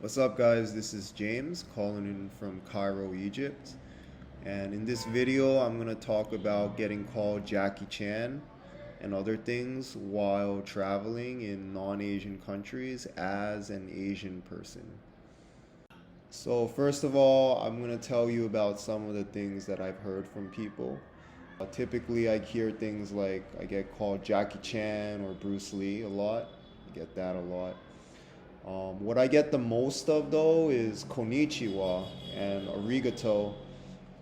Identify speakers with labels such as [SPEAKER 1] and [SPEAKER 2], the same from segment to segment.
[SPEAKER 1] What's up, guys? This is James calling in from Cairo, Egypt. And in this video, I'm going to talk about getting called Jackie Chan and other things while traveling in non Asian countries as an Asian person. So, first of all, I'm going to tell you about some of the things that I've heard from people. Typically, I hear things like I get called Jackie Chan or Bruce Lee a lot. I get that a lot. What I get the most of though is konnichiwa and arigato.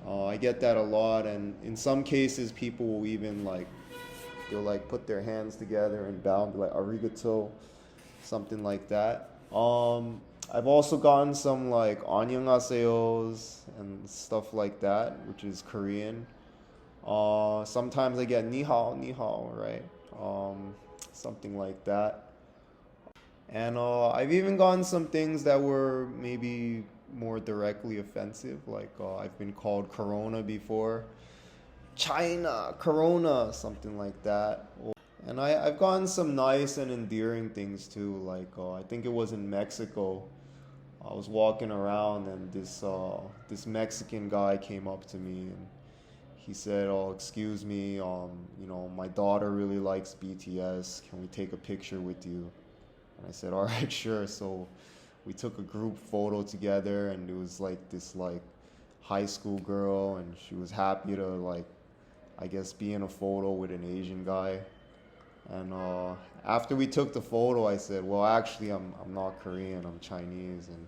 [SPEAKER 1] I get that a lot, and in some cases, people will even they'll like put their hands together and bow and be like arigato, something like that. I've also gotten some like annyeonghaseyo's and stuff like that, which is Korean. Sometimes I get ni hao, right? Something like that. And I've even gotten some things that were maybe more directly offensive. Like I've been called Corona before. China, Corona, something like that. And I've gotten some nice and endearing things too. Like I think it was in Mexico. I was walking around and this Mexican guy came up to me and he said, "Oh, excuse me, my daughter really likes BTS. Can we take a picture with you?" And I said, "All right, sure." So we took a group photo together, and it was like this like high school girl, and she was happy to like I guess be in a photo with an Asian guy. And after we took the photo, I said, "Well, actually, I'm not Korean. I'm Chinese." And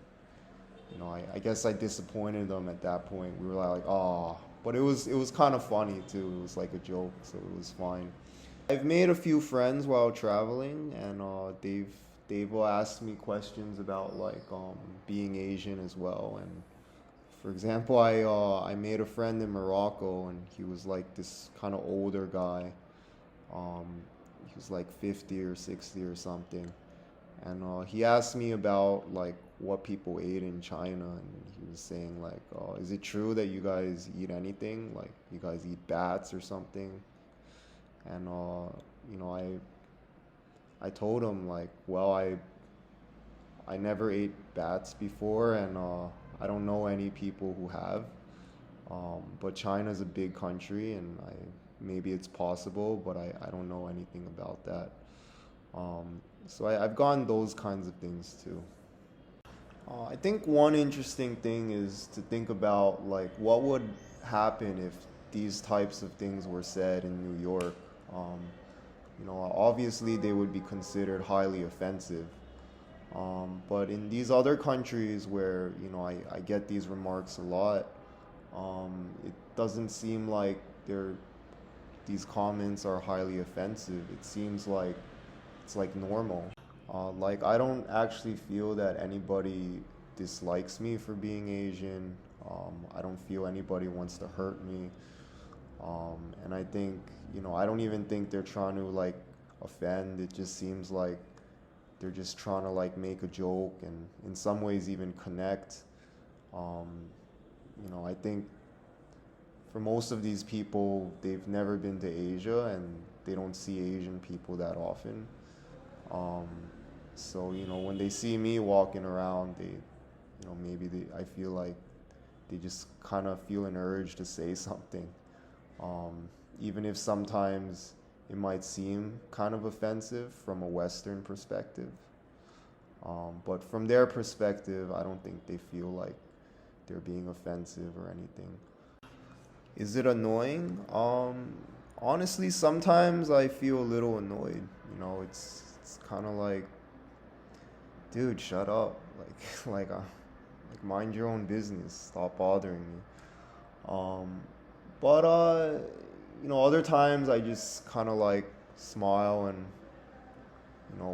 [SPEAKER 1] I guess I disappointed them at that point. We were like, "Oh," but it was kind of funny too. It was like a joke, so it was fine. I've made a few friends while traveling, and they've asked me questions about like being Asian as well. And for example, I made a friend in Morocco, and he was like this kind of older guy. Um, he was like 50 or 60 or something, and he asked me about like what people ate in China, and he was saying like, "Is it true that you guys eat anything? Like you guys eat bats or something?" And you know, I told him like, well, I never ate bats before, and I don't know any people who have. But China's a big country, and maybe it's possible, but I don't know anything about that. So I've gotten those kinds of things too. I think one interesting thing is to think about like what would happen if these types of things were said in New York. Um, Obviously they would be considered highly offensive. But in these other countries where, I get these remarks a lot, it doesn't seem like these comments are highly offensive. It seems like it's like normal. Like I don't actually feel that anybody dislikes me for being Asian. I don't feel anybody wants to hurt me. And I think, I don't even think they're trying to like offend. It just seems like they're just trying to like make a joke and in some ways even connect. Um, I think for most of these people, they've never been to Asia and they don't see Asian people that often. Um, so, when they see me walking around, I feel like they just kind of feel an urge to say something. Um, Even if sometimes it might seem kind of offensive from a Western perspective. But from their perspective, I don't think they feel like they're being offensive or anything. Is it annoying? Honestly, sometimes I feel a little annoyed. It's kind of like, dude, shut up. Like mind your own business. Stop bothering me. Um, but other times I just kind of like smile and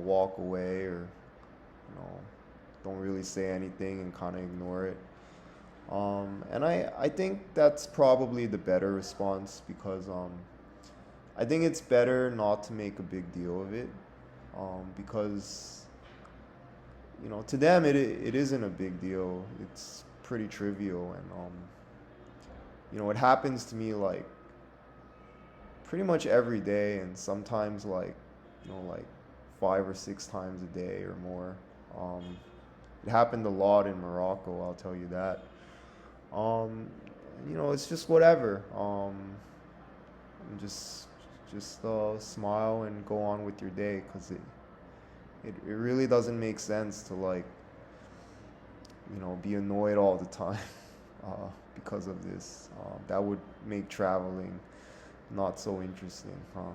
[SPEAKER 1] walk away or know, don't really say anything and kind of ignore it. And I think that's probably the better response because I think it's better not to make a big deal of it because to them it isn't a big deal. It's pretty trivial, and it happens to me like pretty much every day, and sometimes like 5 or 6 times a day or more. Um, It happened a lot in Morocco, I'll tell you that. Um, it's just whatever. Just smile and go on with your day, because it really doesn't make sense to like be annoyed all the time because of this. That would make traveling not so interesting, huh?